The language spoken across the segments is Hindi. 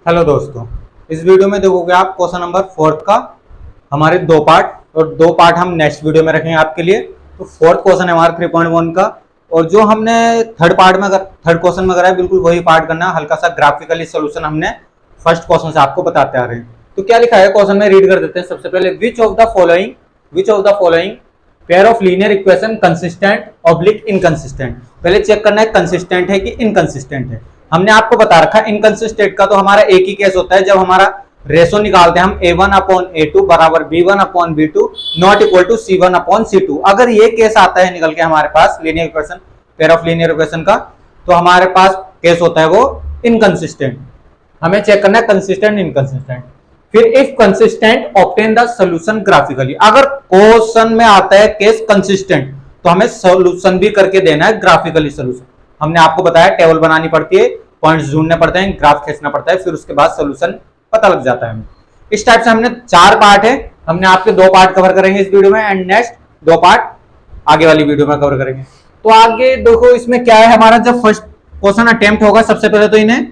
हेलो दोस्तों, इस वीडियो में देखोगे आप क्वेश्चन नंबर 4 का हमारे दो पार्ट और दो पार्ट हम नेक्स्ट वीडियो में रखेंगे आपके लिए। तो फोर्थ क्वेश्चन है हमारा 3.1 का, और जो हमने थर्ड क्वेश्चन में करा है बिल्कुल वही पार्ट करना है। हल्का सा ग्राफिकली सोल्यूशन हमने फर्स्ट क्वेश्चन से आपको बताते आ रहे हैं। तो क्या लिखा है क्वेश्चन में, रीड कर देते हैं। सबसे पहले which of the following pair of linear equation consistent oblique inconsistent. पहले चेक करना है कंसिस्टेंट है कि इनकंसिस्टेंट है। हमने आपको बता रखा है इनकंसिस्टेंट का तो हमारा एक ही केस होता है जब हमारा रेशो निकालते हैं हम a1/a2 बराबर b1/b2 not equal to c1/c2। अगर ये केस आता है निकल के हमारे पास linear equation, pair of linear equation का, तो हमारे पास केस होता है वो इनकंसिस्टेंट। हमें चेक करना है कंसिस्टेंट इनकंसिस्टेंट। फिर if consistent obtain the solution graphically. अगर क्वेश्चन में आता है केस कंसिस्टेंट तो हमें सॉल्यूशन भी करके देना है ग्राफिकली सॉल्यूशन। हमने आपको बताया टेबल बनानी पड़ती है, पॉइंट्स ढूंढने पड़ते हैं, ग्राफ खींचना पड़ता है, फिर उसके बाद सॉल्यूशन पता लग जाता है हमें। इस टाइप से हमने 4 पार्ट है, हमने आपके 2 पार्ट कवर करेंगे इस वीडियो में, एंड नेक्स्ट 2 पार्ट आगे वाली वीडियो में कवर करेंगे। तो आगे देखो इसमें क्या है हमारा, जब फर्स्ट क्वेश्चन अटेम्प्ट होगा सबसे पहले तो इन्हें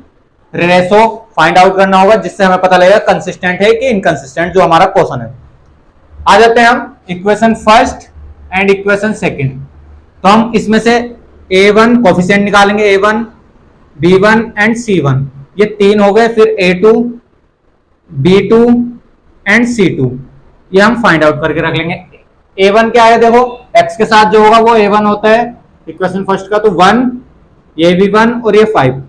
रेशो फाइंड आउट करना होगा जिससे हमें पता लगेगा कंसिस्टेंट है कि इनकंसिस्टेंट जो हमारा क्वेश्चन है। आ जाते हैं हम equation first and equation second. तो हम इसमें से a1 कोफिशिएंट निकालेंगे, a1 b1 एंड c1, ये 3 हो गए। फिर a2 b2 एंड c2 ये हम फाइंड आउट करके रख लेंगे। a1 क्या है, देखो x के साथ जो होगा वो a1 होता है इक्वेशन फर्स्ट का, तो 1, ये भी 1 और ये 5।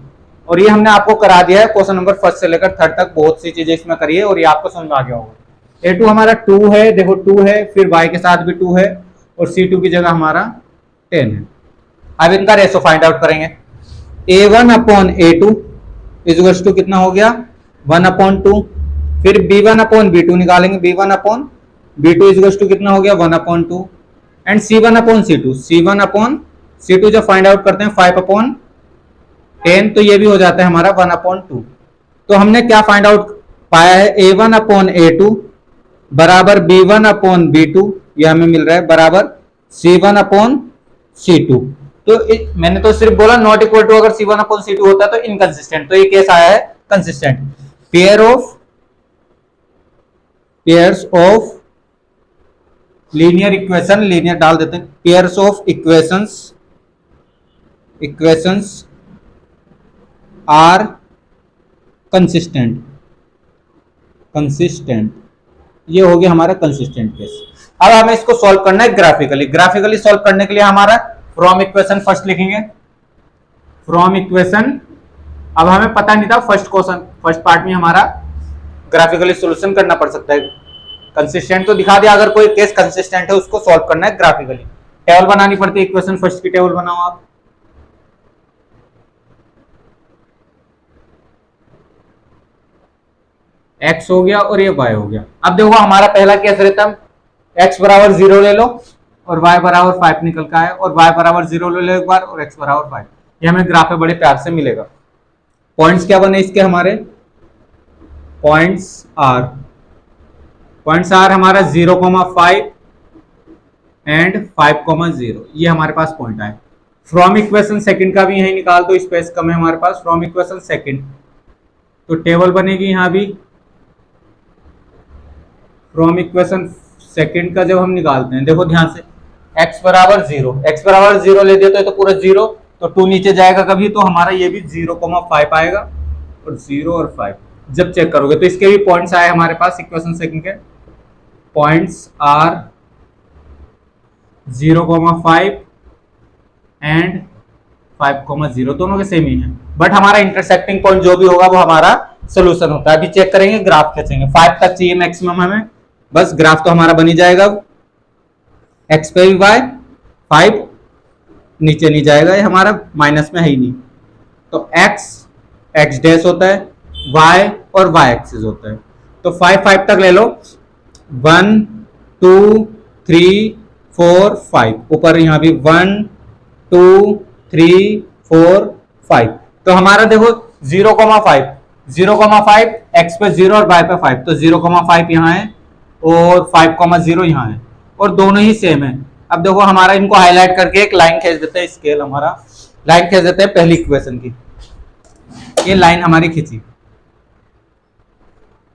और ये हमने आपको करा दिया है क्वेश्चन नंबर फर्स्ट से लेकर थर्ड तक, बहुत सी चीजें इसमें करी है और ये आपको समझ में आ गया होगा। a2 हमारा 2 है, देखो 2 है, फिर y के साथ भी 2 है, और c2 की जगह हमारा 10 है। अब इनका रेशो फाइंड आउट करेंगे। a1/a2 इज टू कितना हो गया 1/2। फिर b1/b2 निकालेंगे, b1/b2 इज टू कितना हो गया 1/2। एंड c1/c2 जब फाइंड आउट करते हैं 5/10, तो ये भी हो जाता है हमारा 1/2। तो हमने क्या फाइंड आउट पाया है, a1/a2 बराबर b1/b2, ये हमें मिल रहा है बराबर c1/c2। तो मैंने तो सिर्फ बोला नॉट इक्वल टू, अगर c1/c2 होता है तो इनकंसिस्टेंट, तो ये केस आया है consistent. Pairs of linear equation, linear डाल देते हैं, pairs of equations are consistent, ये हो गया हमारा कंसिस्टेंट केस। अब हमें इसको सॉल्व करना है ग्राफिकली सॉल्व करने के लिए हमारा फ्रॉम इक्वेशन फर्स्ट लिखेंगे, फ्रॉम इक्वेशन। अब हमें पता नहीं था फर्स्ट पार्ट में हमारा ग्राफिकली सॉल्यूशन करना पड़ सकता है। कंसिस्टेंट तो दिखा दिया, अगर कोई केस कंसिस्टेंट है उसको सॉल्व करना है ग्राफिकली। टेबल बनानी पड़ती है, इक्वेशन फर्स्ट की टेबल बनाओ आप। x हो गया और ये y हो गया। अब देखो हमारा पहला केस रहता है x बराबर 0 ले लो और y बराबर 5 निकल का है, और y बराबर 0 ले लो एक बार और x बराबर 5। ये हमें ग्राफ में बड़े प्यार से मिलेगा। पॉइंट्स क्या बने इसके, हमारे पॉइंट्स आर हमारा 0,5 एंड 5,0, ये हमारे पास पॉइंट आए। फ्रॉम इक्वेशन सेकंड का भी यही निकाल दो, स्पेस कम है हमारे पास। फ्रॉम इक्वेशन सेकंड तो टेबल बनेगी यहां भी। फ्रॉम इक्वेशन सेकंड का जब हम निकालते हैं, देखो ध्यान से, x बराबर 0 ले देते तो पूरा 0, तो 2 नीचे जाएगा कभी, तो हमारा ये भी 0,5 आएगा, और 0 और 5 जब चेक करोगे तो इसके भी पॉइंट्स आए हमारे पास इक्वेशन सेकंड के। पॉइंट्स आर 0,5 एंड 5,0 दोनों के सेम ही है, बट हमारा इंटरसेक्टिंग पॉइंट जो भी होगा वो हमारा सोल्यूशन होता है। अभी चेक करेंगे, ग्राफ खींचेंगे। 5 तक चाहिए मैक्सिमम हमें, बस ग्राफ तो हमारा बनी जाएगा। x पे भी y, 5 नीचे नहीं जाएगा, ये हमारा माइनस में है ही नहीं, तो x डैश होता है, y और y एक्सिस होता है। तो 5 तक ले लो, 1 2 3 4 5, ऊपर यहाँ भी 1 2 3 4 5। तो हमारा देखो 0,5 x पे 0 और y पे 5, तो 0,5 यहाँ है और 5,0 यहाँ है, और दोनों ही सेम है। अब देखो हमारा इनको हाईलाइट करके एक लाइन खींच देते हैं, स्केल हमारा लाइन खींच देते हैं पहली इक्वेशन की। ये लाइन हमारी खींची,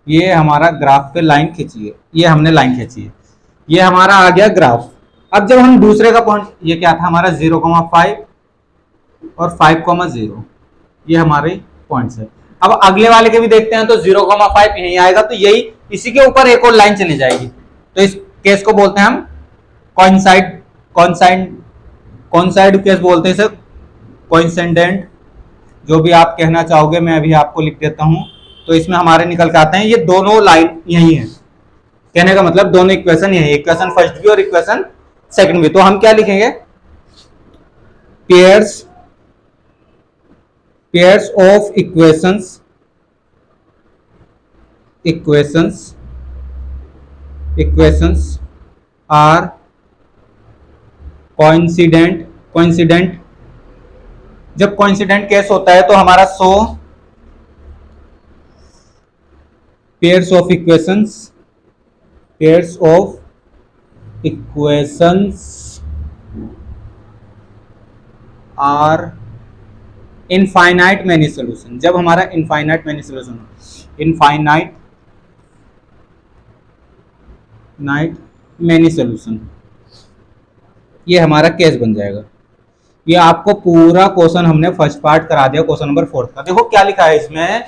ये हमारा ग्राफ पे लाइन खींची है, ये हमने लाइन खींची है, ये हमारा आ गया ग्राफ। अब जब हम दूसरे का पॉइंट, ये क्या था हमारा 0,5 और 5,0, ये हमारे पॉइंट्स है। अब अगले वाले के भी देखते हैं, तो 0,5 यहीं आएगा, तो यही इसी के ऊपर एक और लाइन चली जाएगी, तो इस केस को बोलते हैं हम कोइंसाइड, कोइंसाइड केस बोलते हैं इसे, कोइंसिडेंट, जो भी आप कहना चाहोगे मैं अभी आपको लिख देता हूं। तो इसमें हमारे निकल के आते हैं ये दोनों लाइन यही है, कहने का मतलब दोनों इक्वेशन यही, इक्वेशन फर्स्ट भी और इक्वेशन सेकंड भी। तो हम क्या लिखेंगे, pairs of equations are coincident. जब कोइंसिडेंट केस होता है तो हमारा so pairs of equations are infinite many solution. जब हमारा infinite many solution, infinite many solution, ये हमारा केस बन जाएगा। ये आपको पूरा क्वेश्चन हमने फर्स्ट पार्ट करा दिया, क्वेश्चन नंबर 4 का। देखो क्या लिखा है इसमें,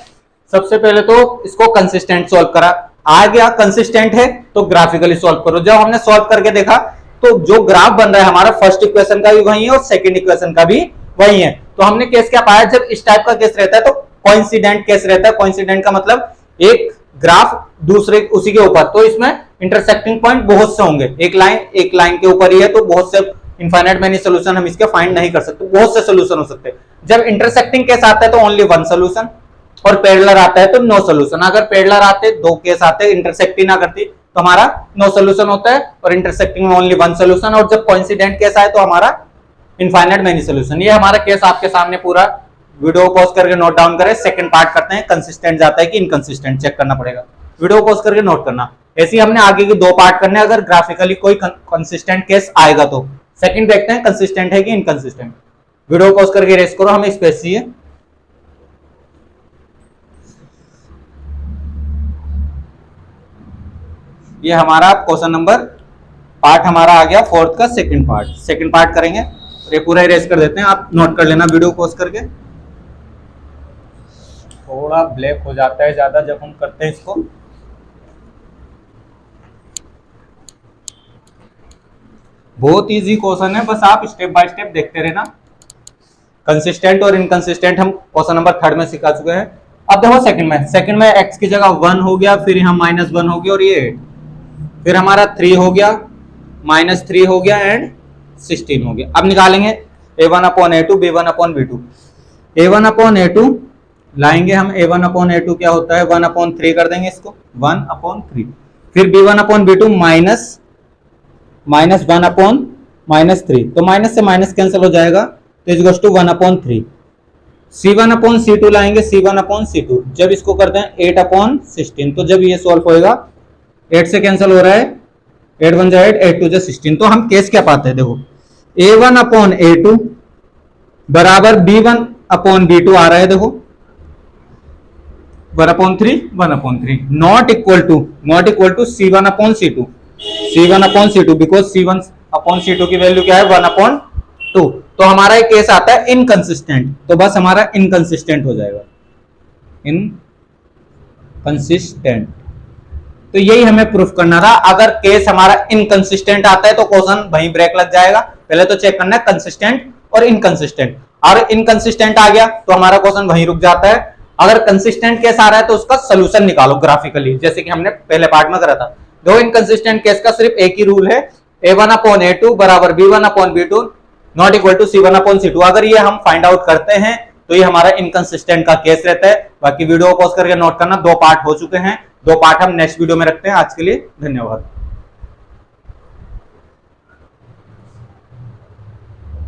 सबसे पहले तो इसको कंसिस्टेंट सॉल्व करा, आ गया कंसिस्टेंट है तो ग्राफिकली सॉल्व करो। जब हमने सॉल्व करके देखा तो जो ग्राफ बन रहा है हमारा फर्स्ट इक्वेशन का भी वही है और सेकंड इक्वेशन का भी वही है। तो हमने केस क्या पाया, जब इस टाइप का केस रहता है तो कोइंसिडेंट केस रहता है। कोइंसिडेंट का मतलब एक ग्राफ दूसरे उसी के ऊपर, तो इसमें इंटरसेक्टिंग पॉइंट बहुत से होंगे, एक लाइन के ऊपर ही है, तो बहुत से इनफाइनाइट मैनी सोल्यूशन हम इसके फाइंड नहीं कर सकते, बहुत से सोल्यूशन हो सकते हैं। जब इंटरसेक्टिंग केस आता है तो ओनली वन सोल्यूशन, और पैरेलल आता है तो नो सोल्यूशन। अगर पैरेलल आते, दो केस आते, इंटरसेक्टिंग ना करती तो हमारा नो सोल्यूशन होता है, और इंटरसेक्टिंग में ओनली वन सोल्यूशन। और जब कोइंसिडेंट केस आए तो हमारा इनफाइनाइट मैनी सोल्यूशन। ये हमारा केस आपके सामने पूरा, वीडियो पॉज करके नोट डाउन करें। सेकंड पार्ट करते हैं, कंसिस्टेंट जाता है कि इनकंसिस्टेंट, चेक करना पड़ेगा, वीडियो पॉज करके नोट करना। ऐसे ही हमने आगे के 2 पार्ट करने, अगर ग्राफिकली कोई कंसिस्टेंट केस आएगा तो सेकंड देखते हैं कंसिस्टेंट है कि इनकंसिस्टेंट। वीडियो पॉज करके रेस करो, हमें स्पेस चाहिए। ये हमारा क्वेश्चन नंबर पार्ट हमारा आ गया 4th का सेकंड पार्ट करेंगे। ये पूरा इरेज कर देते हैं, आप नोट कर लेना वीडियो पॉज करके। थोड़ा ब्लैक हो जाता है ज्यादा जब हम करते हैं इसको। बहुत इजी क्वेश्चन है, बस आप स्टेप बाय स्टेप देखते रहना। कंसिस्टेंट और इनकंसिस्टेंट हम क्वेश्चन नंबर 3 में सिखा चुके हैं। अब देखो सेकंड में x की जगह 1 हो गया, फिर यहाँ -1 हो गया, और ये फिर हमारा 3 हो गया, -3 हो गया एंड 16 हो गया। अब निकालेंगे a1/a2 b1/b2। a1/a2 लाएंगे हम, a1/a2 क्या होता है, 1/3 कर देंगे इसको, 1/3। फिर b1/b2 -1/-3, तो माइनस से माइनस कैंसिल हो जाएगा, तो इज इक्वल्स टू 1/3। c1/c2 लाएंगे, c1/c2, जब इसको करते हैं 8/16, तो जब ये सॉल्व होएगा 8 से कैंसिल हो रहा है, 8 1 जा 8, 8 2 जा 16। तो हम केस क्या पाते हैं, देखो a1/a2 बराबर b1/b2 आ रहा है, देखो 1/3 not equal to c1/c2 because c1/c2 की वैल्यू क्या है, 1/2। तो हमारा एक केस आता है इनकंसिस्टेंट, तो बस हमारा इनकंसिस्टेंट हो जाएगा, इनकंसिस्टेंट। तो यही हमें प्रूफ करना था। अगर केस हमारा इनकंसिस्टेंट आता है तो क्वेश्चन वहीं ब्रेक लग जाएगा। पहले तो चेक करना है कंसिस्टेंट और इनकंसिस्टेंट, और इनकंसिस्टेंट आ गया तो हमारा क्वेश्चन वहीं रुक जाता है। अगर कंसिस्टेंट केस आ रहा है तो उसका सोल्यूशन निकालो ग्राफिकली, जैसे कि हमने पहले पार्ट में करा था। दो इनकंसिस्टेंट केस का सिर्फ एक ही रूल है, a1/a2 बराबर b1/b2 not equal to c1/c2। अगर ये हम फाइंड आउट करते हैं तो ये हमारा इनकंसिस्टेंट का केस रहता है। बाकी वीडियो पॉज करके नोट करना, 2 पार्ट हो चुके हैं, 2 पार्ट हम नेक्स्ट वीडियो में रखते हैं। आज के लिए धन्यवाद।